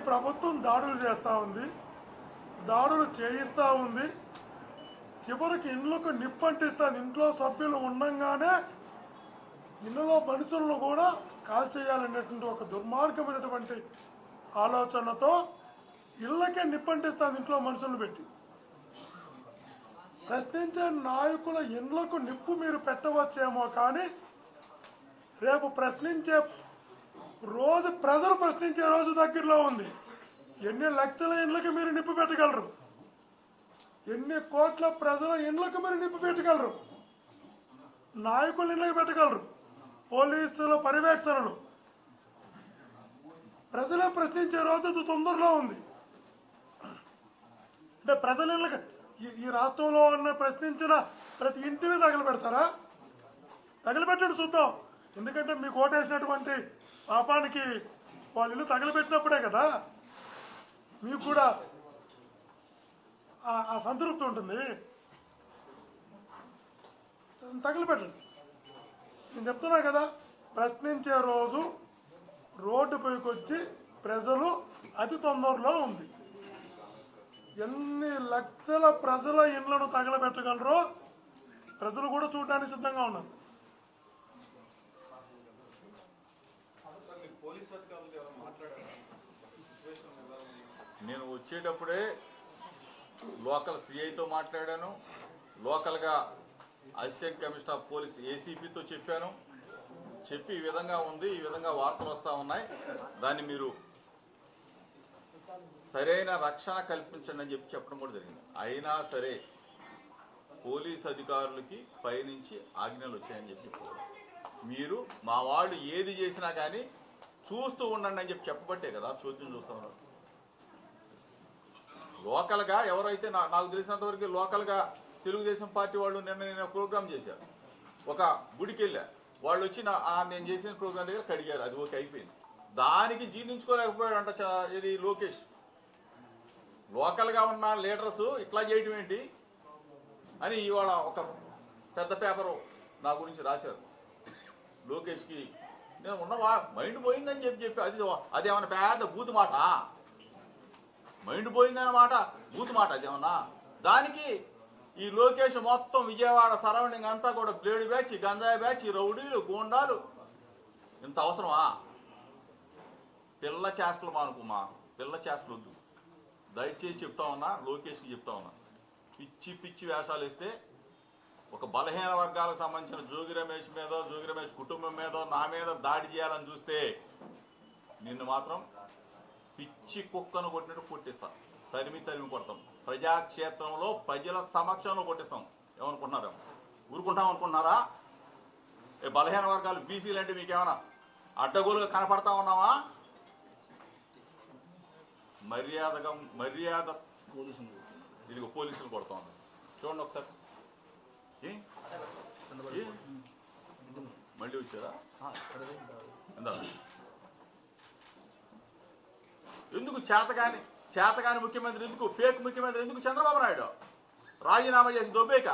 ప్రభుత్వం దాడులు చేస్తూ ఉంది, దాడులు చేయిస్తూ ఉంది. చివరికి ఇండ్లకు నిప్పంటిస్తుంది. ఇంట్లో సభ్యులు ఉండంగానే ఇళ్ళలో మనుషులను కూడా కాల్చేయాలనేటువంటి ఒక దుర్మార్గమైనటువంటి ఆలోచనతో ఇళ్ళకే నిప్పంటిస్తుంది. ఇంట్లో మనుషులను పెట్టి ప్రశ్నించే నాయకుల ఇండ్లకు నిప్పు మీరు పెట్టవచ్చేమో, కానీ రేపు ప్రశ్నించే రోజు, ప్రజలు ప్రశ్నించే రోజు దగ్గరలో ఉంది. ఎన్ని లక్షల ఇండ్లకి మీరు నిప్పు పెట్టగలరు? ఎన్ని కోట్ల ప్రజల ఇండ్లకు మీరు నిప్పు పెట్టగలరు? నాయకుల ఇండ్లకి పెట్టగలరు? పోలీసుల పర్యవేక్షణలు. ప్రజలే ప్రశ్నించే రోజు తొందరలో ఉంది. అంటే ప్రజల ఇళ్ళకి ఈ రాష్ట్రంలో ఉన్న ప్రశ్నించిన ప్రతి ఇంటిని తగలబెడతారా? తగలబెట్టండి చూద్దాం. ఎందుకంటే మీకు ఓటేసినటువంటి పాపానికి వాళ్ళ ఇల్లు తగలబెట్టినప్పుడే కదా మీకు కూడా ఆ సంతృప్తి ఉంటుంది. తగలబెట్టండి. నేను చెప్తున్నా కదా, ప్రశ్నించే రోజు రోడ్డుపైకి వచ్చి ప్రజలు అతి తొందరలో ఉంది. ఎన్ని లక్షల ప్రజల ఇండ్లను తగలబెట్టగలరో ప్రజలు కూడా చూడడానికి సిద్ధంగా ఉన్నారు. నేను వచ్చేటప్పుడే లోకల్ సిఐతో మాట్లాడాను, లోకల్గా అసిస్టెంట్ కమిషనర్ ఆఫ్ పోలీస్ ఏసీపీతో చెప్పాను. చెప్పి ఈ విధంగా ఉంది, ఈ విధంగా వార్తలు వస్తూ ఉన్నాయి, దాన్ని మీరు సరైన రక్షణ కల్పించండి అని చెప్పడం కూడా జరిగింది. అయినా సరే పోలీస్ అధికారులకి పైనుంచి ఆజ్ఞలు వచ్చాయని చెప్పారు. మీరు మా వాళ్ళు ఏది చేసినా కానీ చూస్తూ ఉండండి అని చెప్పబట్టే కదా చోద్యం చూస్తూ ఉన్నారు. లోకల్గా ఎవరైతే నాకు తెలిసినంత వరకు లోకల్గా తెలుగుదేశం పార్టీ వాళ్ళు నిన్న ప్రోగ్రామ్ చేశారు. ఒక గుడికి వెళ్ళా, వాళ్ళు వచ్చి నేను చేసిన ప్రోగ్రాం దగ్గర కడిగారు, అది ఓకే అయిపోయింది. దానికి జీర్ణించుకోలేకపోయాడు అంట ఇది లోకేష్. లోకల్గా ఉన్న లీడర్స్ ఇట్లా చేయడం ఏంటి అని ఇవాళ ఒక పెద్ద పేపరు నా గురించి రాశారు. లోకేష్కి నేను ఉన్న మైండ్ పోయిందని చెప్పి అదేమన్నా పెద్ద బూతు మాట, మైండ్ పోయిందన్నమాట బూతు మాట అదేమన్నా. దానికి ఈ లోకేష్ మొత్తం విజయవాడ సరౌండింగ్ అంతా కూడా బ్లేడ్ బ్యాచ్, గంజాయి బ్యాచ్, రౌడీలు, గూండాలు. ఇంత అవసరమా? పిల్ల చేష్టలు మానుకోమా, పిల్ల చేష్టలు వద్దు. దయచేసి చెప్తా ఉన్నా, లోకేష్కి చెప్తా ఉన్నా, పిచ్చి పిచ్చి వేషాలు ఇస్తే ఒక బలహీన వర్గాలకు సంబంధించిన జోగి రమేష్ మీద, జోగి రమేష్ కుటుంబం మీద, నా మీద దాడి చేయాలని చూస్తే నిన్ను మాత్రం పిచ్చి కుక్కను కొట్టినట్టు కొట్టిస్తాం, తరిమి కొడతాం. ప్రజాక్షేత్రంలో ప్రజల సమక్షంలో కొట్టిస్తాం. ఏమనుకుంటున్నారా? ఊరుకుంటాం అనుకుంటున్నారా? బలహీన వర్గాలు బీసీలు అంటే మీకేమన్నా అడ్డగోలుగా కనపడతా ఉన్నావా? మర్యాద ఇదిగో పోలీసులు కొడతా ఉన్నారు. చూడండి ఒకసారి. మళ్ళీ వచ్చారా? ఎందుకు చేతగాని ముఖ్యమంత్రి, ఎందుకు ఫేక్ ముఖ్యమంత్రి, ఎందుకు చంద్రబాబు నాయుడు రాజీనామా చేసి దొబ్బేక